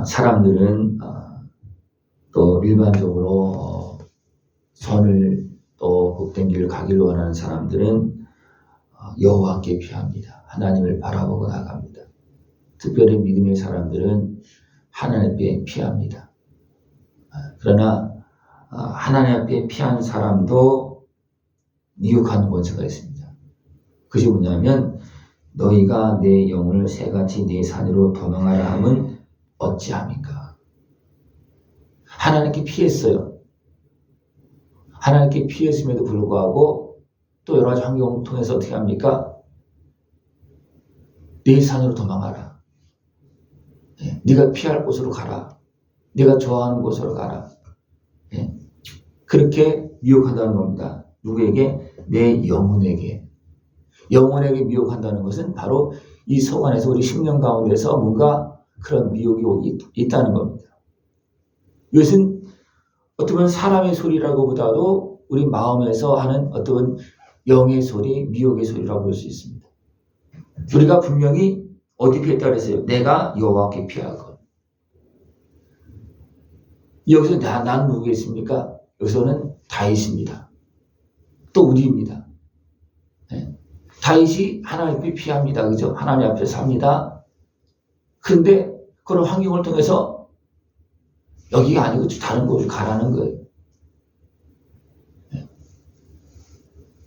사람들은 또 일반적으로 선을 또 복된 길을 가기를 원하는 사람들은 여호와께 피합니다. 하나님을 바라보고 나갑니다. 특별히 믿음의 사람들은 하나님 앞에 피합니다. 그러나 하나님 앞에 피한 사람도 미혹하는 권세가 있습니다. 그것이 뭐냐면 너희가 내 영혼을 새같이 내 산으로 도망하라 함은 어찌함인가. 하나님께 피했어요. 하나님께 피했음에도 불구하고 또 여러 가지 환경을 통해서 어떻게 합니까? 내 산으로 도망가라. 네가 피할 곳으로 가라. 네가 좋아하는 곳으로 가라. 그렇게 미혹한다는 겁니다. 누구에게? 내 영혼에게. 영혼에게 미혹한다는 것은 바로 이 속 안에서 우리 심령 가운데서 뭔가 그런 미혹이 있다는 겁니다. 이것은 어떻게 보면 사람의 소리라고 보다도 우리 마음에서 하는 어떤 영의 소리, 미혹의 소리라고 볼 수 있습니다. 우리가 분명히 어디 피했다 그랬어요? 내가 여호와께 피하고. 여기서 난 누구겠습니까? 여기서는 다윗입니다. 또 우리입니다. 다윗이 하나님 앞에 피합니다. 그죠? 하나님 앞에 삽니다. 그런데 그런 환경을 통해서 여기가 아니고 다른 곳으로 가라는 거예요.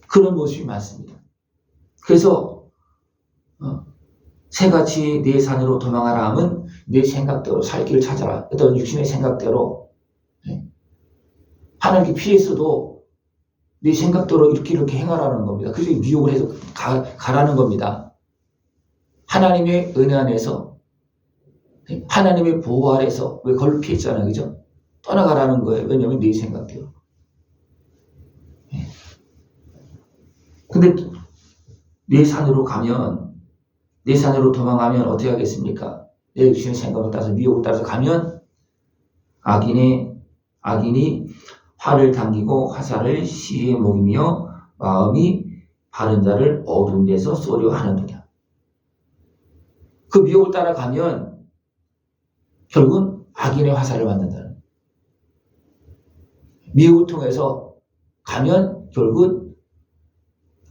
그런 모습이 많습니다. 그래서 새같이 내 산으로 도망하라 하면 내 생각대로 살 길을 찾아라. 어떤 육신의 생각대로 하나님께 피했어도 내 생각대로 이렇게 행하라는 겁니다. 그래서 미혹을 해서 가라는 겁니다. 하나님의 은혜 안에서 하나님의 보호 아래서 왜 그걸 피했잖아요. 그죠? 떠나가라는 거예요. 왜냐하면 내 생각대로. 근데 내 산으로 가면, 내 산으로 도망가면 어떻게 하겠습니까? 내 육신의 생각을 따라서 미혹을 따라서 가면 악인이 활을 당기고 화살을 시에 먹이며 마음이 바른 자를 어두운 데서 쏘려 하느니라. 그 미혹을 따라가면 결국은 악인의 화살을 맞는다는. 미혹을 통해서 가면 결국은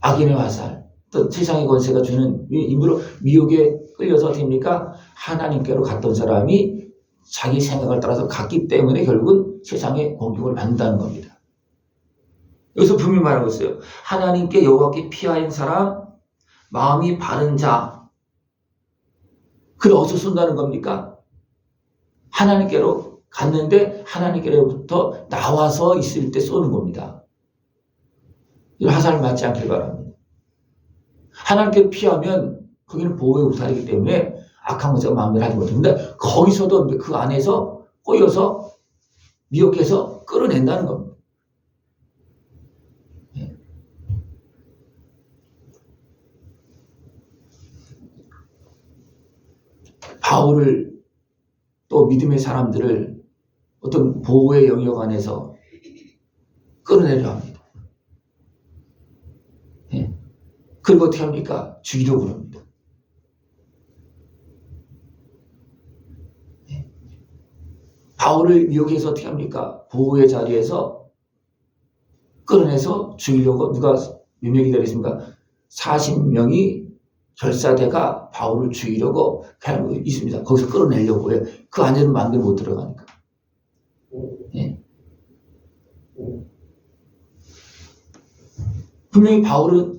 악인의 화살, 또 세상의 권세가 주는 일부러 미혹에 끌려서 어떻게 됩니까? 하나님께로 갔던 사람이 자기 생각을 따라서 갔기 때문에 결국은 세상의 공격을 받는다는 겁니다. 여기서 분명히 말하고 있어요. 하나님께 여호와께 피하인 사람, 마음이 바른 자. 그를 어디서 쏜다는 겁니까? 하나님께로 갔는데 하나님께로부터 나와서 있을 때 쏘는 겁니다. 화살을 맞지 않길 바랍니다. 하나님께로 피하면 거기는 보호의 울타리이기 때문에 악한 것을 마음대로 하지 못합니다. 거기서도 그 안에서 꼬여서 미혹해서 끌어낸다는 겁니다. 바울을 또 믿음의 사람들을 어떤 보호의 영역 안에서 끌어내려 합니다. 그리고 어떻게 합니까? 죽이려고 합니다. 바울을 미혹해서 어떻게 합니까? 보호의 자리에서 끌어내서 죽이려고 누가 몇 명이 기다렸습니까? 40명이 결사대가 바울을 죽이려고 하고 있습니다. 거기서 끌어내려고 해요. 그 안에는 마음대로 못 들어가니까. 분명히 바울은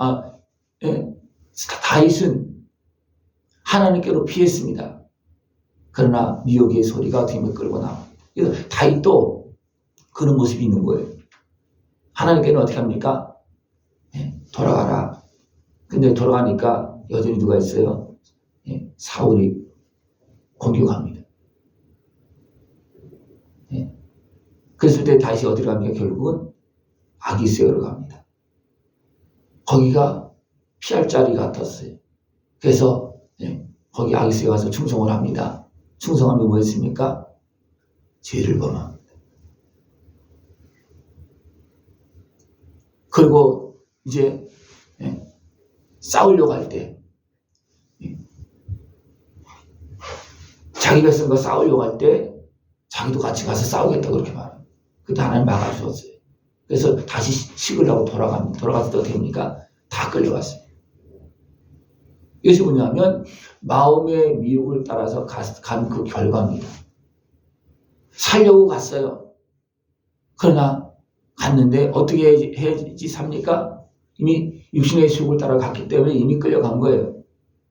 다윗은 하나님께로 피했습니다. 그러나 미혹의 소리가 어떻게 보면 끌고 나옵니다. 그래서 다윗도 그런 모습이 있는 거예요. 하나님께는 어떻게 합니까? 돌아가라. 근데 돌아가니까 여전히 누가 있어요? 사울이 공격합니다. 그랬을 때 다시 어디로 갑니까? 결국은 아기스에로 갑니다. 거기가 피할 자리 같았어요. 그래서 거기 아기스에 가서 충성을 합니다. 충성하면 뭐 했습니까? 죄를 범합니다. 그리고 이제 싸우려고 할 때 자기 백성과 싸우려고 할 때 자기도 같이 가서 싸우겠다 그렇게 말합니다. 그때 하나님 막아주었어요. 그래서 다시 식으려고 돌아갑니다. 돌아가서 어떻게 됩니까? 다 끌려갔습니다. 이것이 뭐냐면 마음의 미혹을 따라서 간 그 결과입니다. 살려고 갔어요. 그러나 갔는데 어떻게 해야지 삽니까? 이미 육신의 수욕을 따라 갔기 때문에 이미 끌려간 거예요.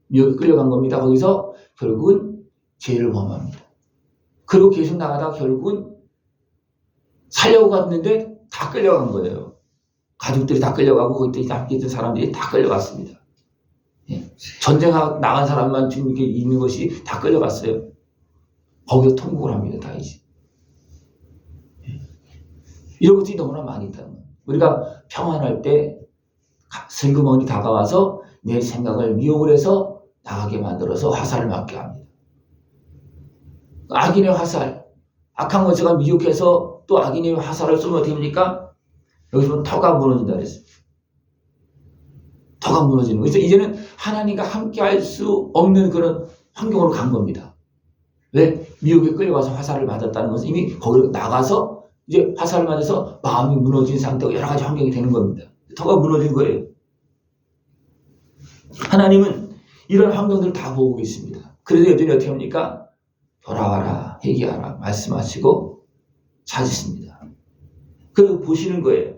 미혹에 끌려간 겁니다. 거기서 결국은 죄를 범합니다. 그리고 계속 나가다가 결국은 살려고 갔는데 다 끌려간 거예요. 가족들이 다 끌려가고 거기 함께 있던 사람들이 다 끌려갔습니다. 전쟁하고 나간 사람만 지금 이렇게 있는 것이 다 끌려갔어요. 거기서 통곡을 합니다. 다 이제. 이런 것들이 너무나 많이 있다는 거예요. 우리가 평안할 때 슬그머니 다가와서 내 생각을 미혹을 해서 나가게 만들어서 화살을 맞게 합니다. 악인의 화살, 악한 것을 미혹해서 또 악인의 화살을 쏘면 어떻게 됩니까? 여기서 터가 무너진다 그랬어요. 터가 무너지는 거예요. 그래서 이제는 하나님과 함께 할 수 없는 그런 환경으로 간 겁니다. 왜? 미혹에 끌려가서 화살을 맞았다는 것은 이미 거기로 나가서 이제 화살을 맞아서 마음이 무너진 상태고 여러 가지 환경이 되는 겁니다. 터가 무너진 거예요. 하나님은 이런 환경들을 다 보고 계십니다. 그래서 여전히 어떻게 합니까? 돌아와라, 회개하라 말씀하시고 찾으십니다. 그리고 보시는 거예요.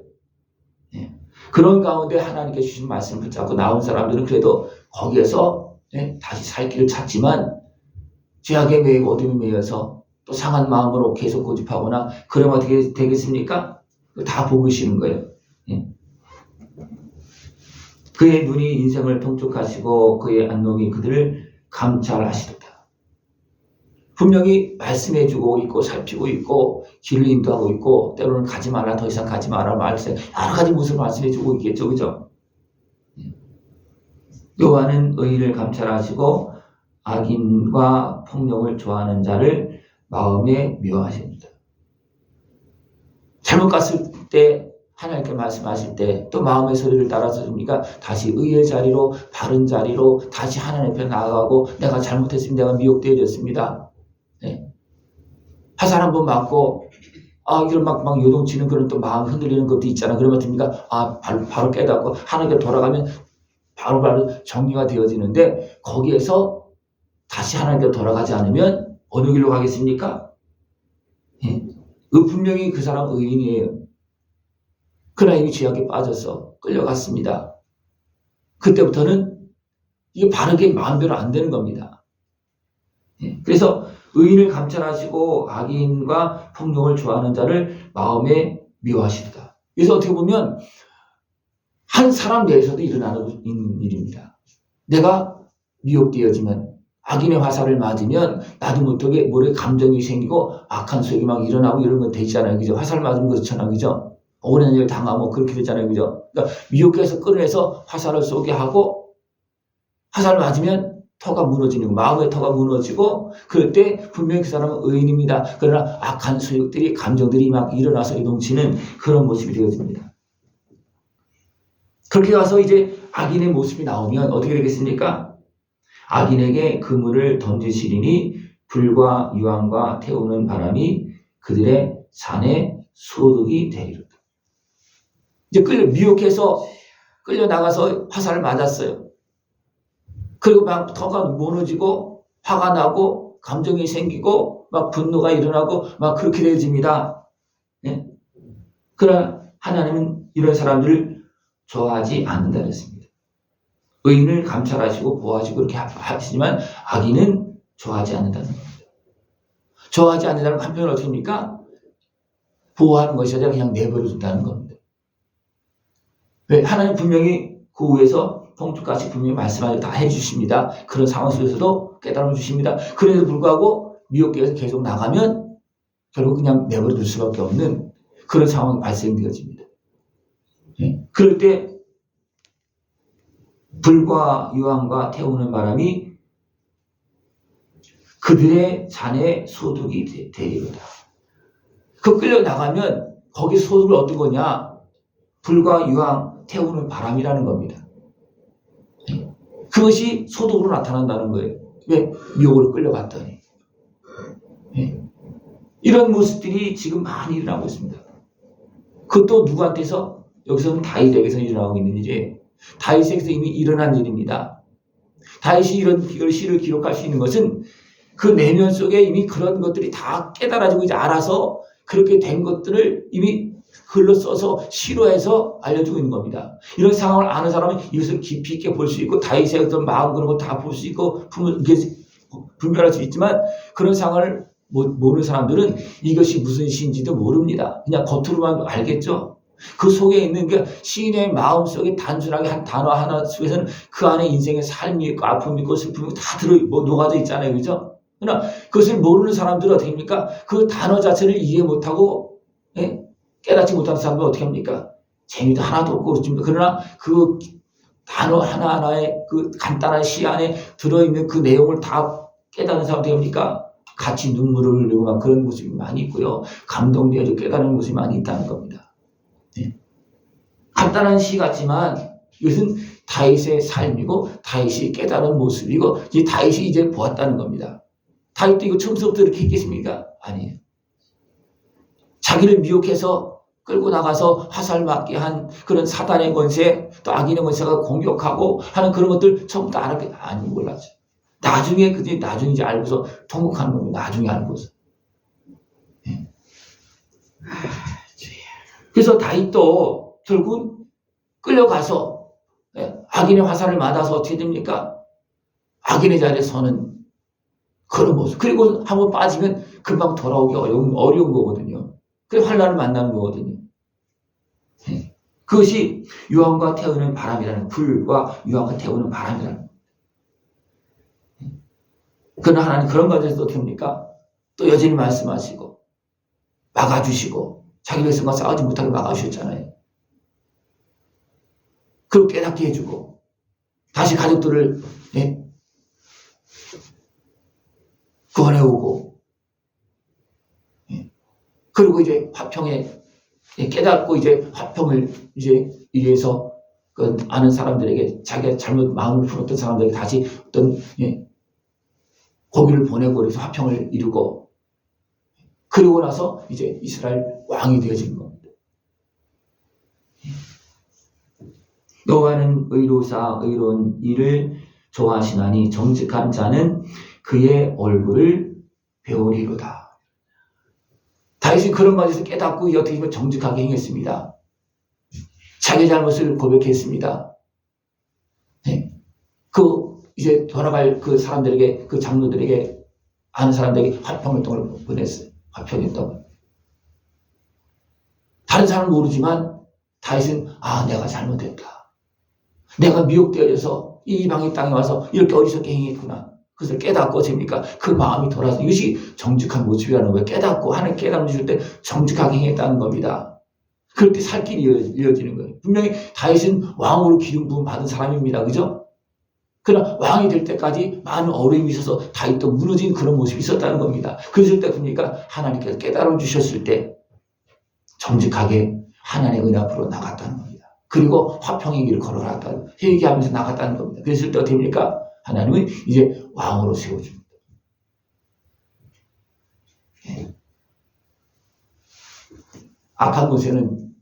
그런 가운데 하나님께 주신 말씀을 붙잡고 나온 사람들은 그래도 거기에서 다시 살 길을 찾지만 죄악에 매이고 어둠에 매여서 또 상한 마음으로 계속 고집하거나 그러면 어떻게 되겠습니까? 다 보고 계시는 거예요. 그의 눈이 인생을 통촉하시고 그의 안목이 그들을 감찰하시도다. 분명히 말씀해주고 있고 살피고 있고 길을 인도하고 있고 때로는 가지 말라 더 이상 가지 마라 말세 여러 가지 모습을 말씀해주고 있겠죠. 그죠? 여호와는 의인을 감찰하시고 악인과 폭력을 좋아하는 자를 마음에 미워하십니다. 잘못 갔을 때 하나님께 말씀하실 때 또 마음의 소리를 따라서 줍니까? 다시 의의 자리로 바른 자리로 다시 하나님 앞에 나아가고 내가 잘못했습니다. 내가 미혹되어졌습니다. 화살 한번 맞고 이런 막 요동치는 그런 또 마음 흔들리는 것도 있잖아. 그러면 됩니까? 바로 깨닫고 하나님께 돌아가면 바로 정리가 되어지는데 거기에서 다시 하나님께 돌아가지 않으면 어느 길로 가겠습니까? 분명히 그 사람 의인이에요. 그러나 이미 죄악에 빠져서 끌려갔습니다. 그때부터는 이게 바르게 마음대로 안 되는 겁니다. 그래서 의인을 감찰하시고 악인과 폭력을 좋아하는 자를 마음에 미워하시도다. 그래서 어떻게 보면 한 사람 내에서도 일어나는 일입니다. 내가 미혹되어지면 악인의 화살을 맞으면 나도 모르게 감정이 생기고 악한 소욕이 막 일어나고 이런 건 되잖아요. 그죠? 화살 맞으면 그렇잖아요. 그죠? 억울한 일을 당하고 그렇게 되잖아요. 그죠? 그러니까 미혹해서 끌어내서 화살을 쏘게 하고 화살을 맞으면 터가 무너지는 거, 마음의 터가 무너지고 그럴 때 분명히 그 사람은 의인입니다. 그러나 악한 소욕들이 감정들이 막 일어나서 요동치는 그런 모습이 되어집니다. 그렇게 가서 이제 악인의 모습이 나오면 어떻게 되겠습니까? 악인에게 그물을 던지시리니 불과 유황과 태우는 바람이 그들의 산에 소득이 되리로다. 이제 미혹해서 끌려 나가서 화살을 맞았어요. 그리고 막 터가 무너지고 화가 나고 감정이 생기고 막 분노가 일어나고 막 그렇게 되어집니다. 그러나 하나님은 이런 사람들을 좋아하지 않는다 그랬습니다. 의인을 감찰하시고 보호하시고 그렇게 하시지만 악인은 좋아하지 않는다는 겁니다. 좋아하지 않는다는 건 한편으로 어떻게 합니까? 보호하는 것이 아니라 그냥 내버려 둔다는 겁니다. 왜? 하나님 분명히 그 위에서 통축같이 분명히 말씀을 다 해주십니다. 그런 상황 속에서도 깨달음을 주십니다. 그래도 불구하고 미혹되어서 계속 나가면 결국 그냥 내버려 둘 수밖에 없는 그런 상황이 발생되어집니다. 그럴 때 불과 유황과 태우는 바람이 그들의 잔에 소득이 되리로다. 그 끌려 나가면 거기 소득을 어떤 거냐? 불과 유황 태우는 바람이라는 겁니다. 그것이 소득으로 나타난다는 거예요. 왜? 미혹으로 끌려갔더니. 이런 모습들이 지금 많이 일어나고 있습니다. 그것도 누구한테서? 여기서는 다윗에게서 일어나고 있는 일이에요. 다윗에게서 이미 일어난 일입니다. 다윗이 이런 시를 기록할 수 있는 것은 그 내면 속에 이미 그런 것들이 다 깨달아지고 이제 알아서 그렇게 된 것들을 이미 글로 써서 시로해서 알려주고 있는 겁니다. 이런 상황을 아는 사람은 이것을 깊이 있게 볼 수 있고 다윗의 어떤 마음 그런 거 다 볼 수 있고 분별할 수 있지만 그런 상황을 모르는 사람들은 이것이 무슨 시인지도 모릅니다. 그냥 겉으로만 알겠죠. 그 속에 있는 게 시인의 마음 속에 단순하게 한 단어 하나 속에서는 그 안에 인생의 삶이 있고 아픔이 있고 슬픔이 있고 다 녹아져 있잖아요. 그죠? 그러나 그것을 모르는 사람들은 어떻게 합니까? 그 단어 자체를 이해 못하고 깨닫지 못하는 사람들은 어떻게 합니까? 재미도 하나도 없고 그렇습니다. 그러나 그 단어 하나하나의 그 간단한 시 안에 들어있는 그 내용을 다 깨닫는 사람들이 합니까? 같이 눈물을 흘리고 막 그런 모습이 많이 있고요. 감동되어서 깨닫는 모습이 많이 있다는 겁니다. 간단한 시 같지만 이것은 다윗의 삶이고 다윗이 깨달은 모습이고 이제 다윗이 이제 보았다는 겁니다. 다윗도 이거 처음부터 이렇게 했겠습니까? 아니에요. 자기를 미혹해서 끌고 나가서 화살 맞게 한 그런 사단의 권세 또 악인의 권세가 공격하고 하는 그런 것들 처음부터 알았겠 아니 몰랐죠. 나중에 이제 알고서 통곡하는 겁니다. 나중에 알고서. 그래서 다윗도 결국 끌려가서 악인의 화살을 맞아서 어떻게 됩니까? 악인의 자리에 서는 그런 모습. 그리고 한번 빠지면 금방 돌아오기 어려운 거거든요. 그래서 환란을 만나는 거거든요. 그것이 유황과 태우는 바람이라는 불과 유황과 태우는 바람이라는 겁니다. 그러나 하나님 그런 것에서 어떻게 합니까? 또 여전히 말씀하시고 막아주시고 자기 백성과 싸우지 못하게 막아주셨잖아요. 그리고 깨닫게 해주고 다시 가족들을 구원해오고 그리고 이제 화평에 깨닫고 이제 화평을 이제 위해서 그 아는 사람들에게 자기가 잘못 마음을 풀었던 사람들에게 다시 어떤 고기를 보내고 그래서 화평을 이루고 그리고 나서 이제 이스라엘 왕이 되어진 겁니다. 여호와는 의로우사 의로운 일을 좋아하시나니 정직한 자는 그의 얼굴을 배우리로다. 다윗은 그런 것에서 깨닫고 어떻게 보면 정직하게 행했습니다. 자기 잘못을 고백했습니다. 이제 돌아갈 그 사람들에게 그 장로들에게 아는 사람들에게 화평의 떡을 보냈어요. 화평의 떡을. 다른 사람은 모르지만 다윗은 내가 잘못했다. 내가 미혹되어져서 이 이방의 땅에 와서 이렇게 어리석게 행했구나. 그것을 깨닫고 됩니까? 그 마음이 돌아서 이것이 정직한 모습이라는 거예요. 깨닫고 하나님 깨달음을 주실 때 정직하게 행했다는 겁니다. 그럴 때 살 길이 이어지는 거예요. 분명히 다윗은 왕으로 기름 부음 받은 사람입니다. 그죠? 그러나 왕이 될 때까지 많은 어려움이 있어서 다윗도 무너진 그런 모습이 있었다는 겁니다. 그랬을 때 보니까 하나님께서 깨달음 주셨을 때 정직하게 하나님의 은혜 앞으로 나갔다는 겁니다. 그리고 화평의 길을 걸어갔다는 회개하면서 나갔다는 겁니다. 그랬을 때 어떻게 됩니까? 하나님은 이제 왕으로 세워줍니다. 악한 곳에는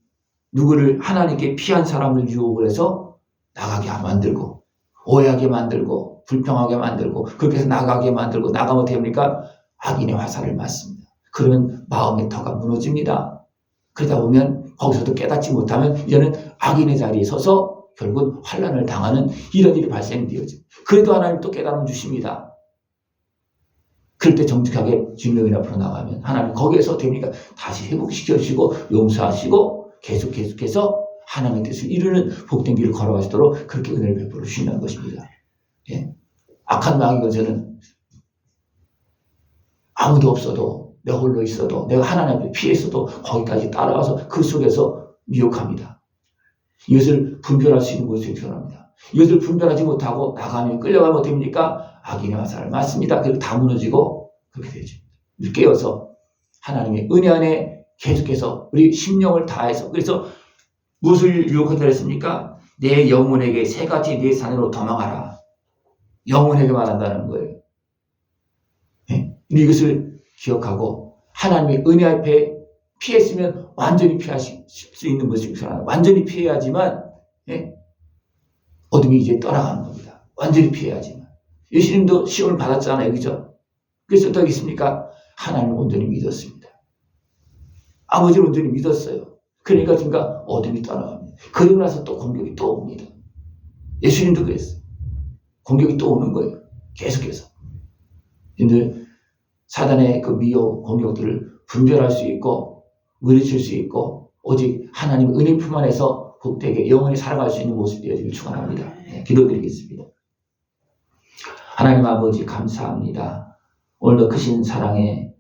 누구를 하나님께 피한 사람을 유혹을 해서 나가게 만들고 오해하게 만들고 불평하게 만들고 그렇게 해서 나가게 만들고 나가면 어떻게 합니까? 악인의 화살을 맞습니다. 그러면 마음의 터가 무너집니다. 그러다 보면 거기서도 깨닫지 못하면 이제는 악인의 자리에 서서 결국 환란을 당하는 이런 일이 발생되어집니다. 그래도 하나님 또 깨달음 주십니다. 그럴 때 정직하게 주님의 앞으로 나가면 하나님 거기에서 됩니까? 다시 회복시켜주시고 용서하시고 계속해서 하나님의 뜻을 이루는 복된 길을 걸어가시도록 그렇게 은혜를 베풀어 주신다는 것입니다. 악한 마귀 권세는 아무도 없어도 내가 홀로 있어도 내가 하나님 앞에 피해 있어도 거기까지 따라와서 그 속에서 미혹합니다. 이것을 분별할 수 있는 것이 필요합니다. 이것을 분별하지 못하고 나가면 끌려가면 어떻게 됩니까? 악인의 화살을 맞습니다. 그리고 다 무너지고 그렇게 되죠. 깨어서 하나님의 은혜 안에 계속해서 우리 심령을 다해서 그래서 무엇을 유혹한다 했습니까? 내 영혼에게 새같이 내 산으로 도망하라. 영혼에게 말한다는 거예요. 이것을 기억하고 하나님의 은혜 앞에 피했으면 완전히 피하실 수 있는 것이 완전히 피해야지만 어둠이 이제 떠나가는 겁니다. 완전히 피해야지만. 예수님도 시험을 받았잖아요. 그죠? 그래서 어떻겠습니까? 하나님을 온전히 믿었습니다. 아버지를 온전히 믿었어요. 그러니까 지금까 어둠이 떠나갑니다. 그러고 나서 또 공격이 또 옵니다. 예수님도 그랬어요. 공격이 또 오는 거예요. 계속해서. 근데 사단의 그 미혹 공격들을 분별할 수 있고 물리칠 수 있고 오직 하나님의 은혜 품 안에서 복되게 영원히 살아갈 수 있는 모습이 되어지길 축원합니다. 기도드리겠습니다. 하나님 아버지 감사합니다. 오늘도 크신 사랑에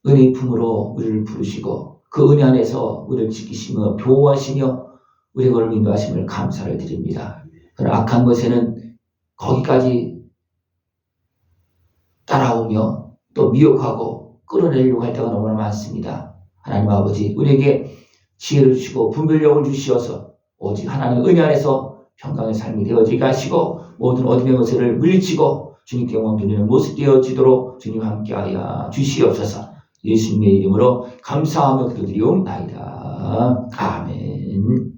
은혜 품으로 우리를 부르시고 그 은혜 안에서 우리를 지키시며 보호하시며 우리 걸을 인도하심을 감사를 드립니다. 그러나 악한 것에는 거기까지 따라오며 또 미혹하고 끌어내려고 할 때가 너무나 많습니다. 하나님 아버지 우리에게 지혜를 주시고 분별력을 주시어서 오직 하나님의 은혜 안에서 평강의 삶이 되어지게 하시고 모든 어둠의 것을 물리치고 주님께 영광 돌리는 모습 되어지도록 주님 함께하여 주시옵소서. 예수님의 이름으로 감사하며 기도드리옵나이다. 아멘.